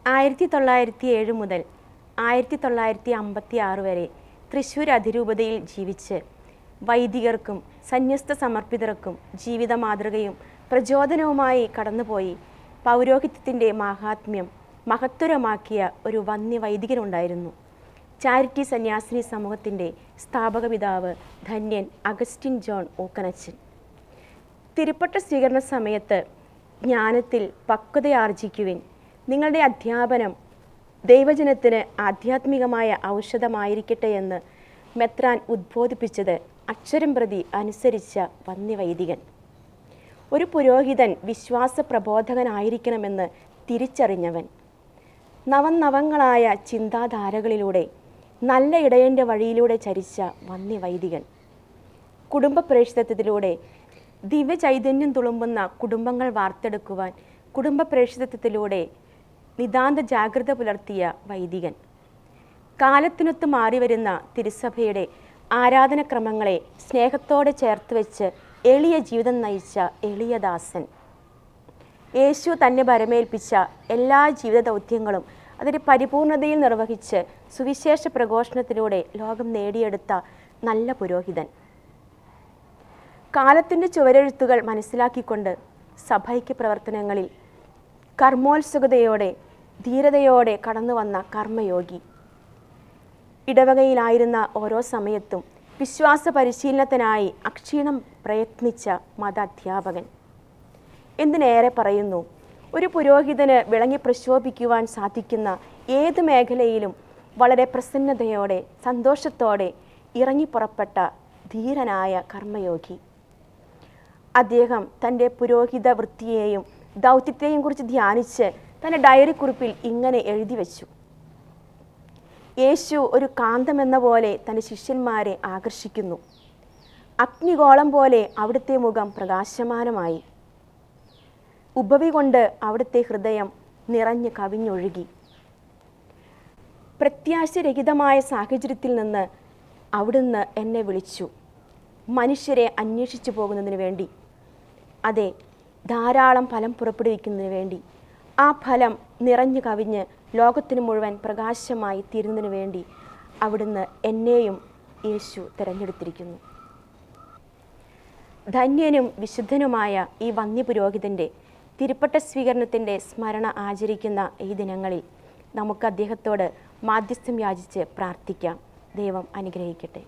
1907 മുതൽ 1956 വരെ തൃശ്ശൂർ അതിരൂപതയിൽ ജീവിച്ച് വൈദികർക്കും സന്യസ്ത സമർപ്പിതർക്കും ജീവിത മാതൃകയും പ്രചോദനവുമായി കടന്നുപോയി പൗരോഹിത്യത്തിൻ്റെ മാഹാത്മ്യം മഹത്വരമാക്കിയ ഒരു വന്യ വൈദികനുണ്ടായിരുന്നു. ചാരിറ്റി സന്യാസിനി സമൂഹത്തിൻ്റെ സ്ഥാപക പിതാവ് ധന്യൻ അഗസ്റ്റിൻ ജോൺ ഊക്കനച്ചൻ. തിരുപ്പട്ട സ്വീകരണ സമയത്ത് ജ്ഞാനത്തിൽ പക്വതയാർജിക്കുവിൻ, നിങ്ങളുടെ അധ്യാപനം ദൈവജനത്തിന് ആധ്യാത്മികമായ ഔഷധമായിരിക്കട്ടെ എന്ന് മെത്രാൻ ഉദ്ബോധിപ്പിച്ചത് അക്ഷരം പ്രതി അനുസരിച്ച വന്യവൈദികൻ. ഒരു പുരോഹിതൻ വിശ്വാസ പ്രബോധകനായിരിക്കണമെന്ന് തിരിച്ചറിഞ്ഞവൻ. നവങ്ങളായ ചിന്താധാരകളിലൂടെ നല്ല ഇടയൻ്റെ വഴിയിലൂടെ ചരിച്ച വന്യവൈദികൻ. കുടുംബ പ്രേക്ഷിതത്വത്തിലൂടെ ദിവ്യചൈതന്യം തുളുമ്പുന്ന കുടുംബങ്ങൾ വാർത്തെടുക്കുവാൻ കുടുംബ പ്രേക്ഷിതത്വത്തിലൂടെ നിതാന്ത ജാഗ്രത പുലർത്തിയ വൈദികൻ. കാലത്തിനൊത്ത് മാറിവരുന്ന തിരുസഭയുടെ ആരാധനക്രമങ്ങളെ സ്നേഹത്തോടെ ചേർത്ത് വെച്ച് എളിയ ജീവിതം നയിച്ച എളിയദാസൻ. യേശു തന്നെ ഭരമേൽപ്പിച്ച എല്ലാ ജീവിത ദൗത്യങ്ങളും അതിൻ്റെ പരിപൂർണതയിൽ നിർവഹിച്ച് സുവിശേഷ പ്രഘോഷണത്തിലൂടെ ലോകം നേടിയെടുത്ത നല്ല പുരോഹിതൻ. കാലത്തിൻ്റെ ചുവരെഴുത്തുകൾ മനസ്സിലാക്കിക്കൊണ്ട് സഭൈക്യ പ്രവർത്തനങ്ങളിൽ കർമ്മോത്സുകതയോടെ ധീരതയോടെ കടന്നു വന്ന കർമ്മയോഗി. ഇടവകയിലായിരുന്ന ഓരോ സമയത്തും വിശ്വാസ പരിശീലനത്തിനായി അക്ഷീണം പ്രയത്നിച്ച മതാധ്യാപകൻ. എന്തിനേറെ പറയുന്നു, ഒരു പുരോഹിതന് വിളങ്ങി പ്രശോഭിക്കുവാൻ സാധിക്കുന്ന ഏത് മേഖലയിലും വളരെ പ്രസന്നതയോടെ സന്തോഷത്തോടെ ഇറങ്ങിപ്പുറപ്പെട്ട ധീരനായ കർമ്മയോഗി. അദ്ദേഹം തൻ്റെ പുരോഹിത വൃത്തിയെയും ദൗത്യത്തെയും കുറിച്ച് ധ്യാനിച്ച് തൻ്റെ ഡയറി കുറിപ്പിൽ ഇങ്ങനെ എഴുതി വച്ചു: യേശു ഒരു കാന്തമെന്ന പോലെ തൻ്റെ ശിഷ്യന്മാരെ ആകർഷിക്കുന്നു. അഗ്നിഗോളം പോലെ അവിടുത്തെ മുഖം പ്രകാശമാനമായി. ഉപവി കൊണ്ട് അവിടുത്തെ ഹൃദയം നിറഞ്ഞ് കവിഞ്ഞൊഴുകി. പ്രത്യാശരഹിതമായ സാഹചര്യത്തിൽ നിന്ന് അവിടുന്ന് എന്നെ വിളിച്ചു, മനുഷ്യരെ അന്വേഷിച്ചു പോകുന്നതിന് വേണ്ടി. അതെ, ധാരാളം ഫലം പുറപ്പെടുവിക്കുന്നതിന് വേണ്ടി. ആ ഫലം നിറഞ്ഞു കവിഞ്ഞ് ലോകത്തിന് മുഴുവൻ പ്രകാശമായി തീരുന്നതിന് വേണ്ടി അവിടുന്ന് എന്നെയും യേശു തിരഞ്ഞെടുത്തിരിക്കുന്നു. ധന്യനും വിശുദ്ധനുമായ ഈ വന്യപുരോഹിതൻ്റെ തിരുപ്പട്ട സ്വീകരണത്തിൻ്റെ സ്മരണ ആചരിക്കുന്ന ഈ ദിനങ്ങളിൽ നമുക്ക് അദ്ദേഹത്തോട് മാധ്യസ്ഥം യാചിച്ച് പ്രാർത്ഥിക്കാം. ദൈവം അനുഗ്രഹിക്കട്ടെ.